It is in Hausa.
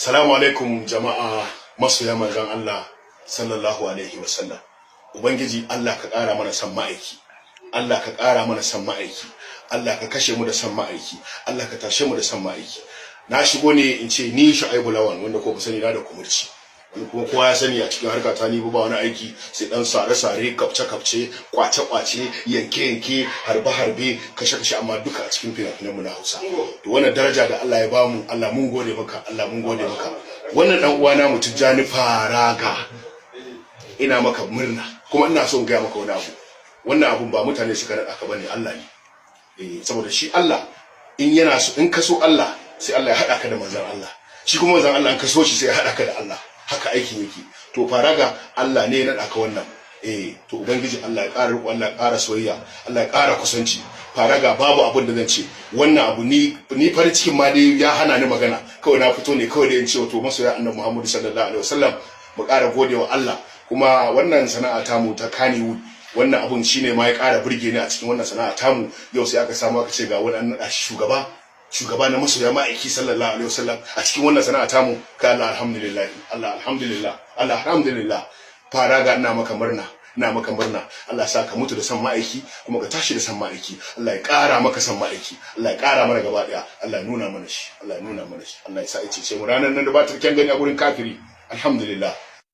Salamu alaikum jama'a masoya manzon Allah sallallahu alaihi wasallam. Ubangiji Allah ka ƙara mana san ma'aiki. Allah ka ƙara mana san ma'aiki. Allah ka kashe mu da san ma'aiki. Allah ka tashe mu da san ma'aiki. Na shigo ne in ce ni Shu'aibu Lawan wanda ko ku sani na da kumurci. Wani kuma kowa ya sani a cikin harka ta ni ba wani aiki sai dan sare-sare, kapce-kapce, kwace-kwace, yanke-yanke, harbe-harbe, kashe-kashe amma duka a cikin fina-finan mu na Hausa. To wannan daraja da Allah ya bamu, Allah mun gode maka, Allah mun gode maka. Wannan dan uwana mu Tijjani Faraga. Ina maka murna kuma ina so in ga maka wani abu. Wannan abun ba mutane suka rada ka bane, Allah ne. Saboda shi Allah in yana so in ka so Allah sai Allah ya hada ka da manzon Allah. Shi kuma manzon Allah in ka so shi sai ya hada ka da Allah. Haka aikin yake. To Faraga Allah ne ya nada ka wannan. To ubangiji Allah ya ƙara riƙo, Allah ya ƙara soyayya, Allah ya ƙara kusanci. Faraga babu abin da zan ce. Wannan abu ni farin cikin ma dai ya hana ni magana. Kawai na fito ne kawai da in ce wato masoya Annabi Muhammad sallallahu alaihi wasallam mu ƙara godewa Allah. Kuma wannan sana'a tamu ta Kannywood, wannan abun shine ma ya ƙara burge ni a cikin wannan sana'a tamu. Yau sai aka samu aka ce ga wani an nada shi shugaba na masoya ma'aiki sallallahu alaihi wasallam a cikin wannan sana'a tamu. Ka Allah alhamdulillah, Allah alhamdulillah, Allah alhamdulillah. Faraga ina maka murna, Allah sa ka mutu da san ma'aiki kuma ka tashi da san ma'aiki. Allah ya ƙara maka san ma'aiki, Allah ya ƙara mana gaba daya, Allah ya nuna mana shi, Allah ya nuna mana shi, Allah ya sa ya cece mu ranar nan da ba ta kyan gani a gurin kafiri. Alhamdulillah.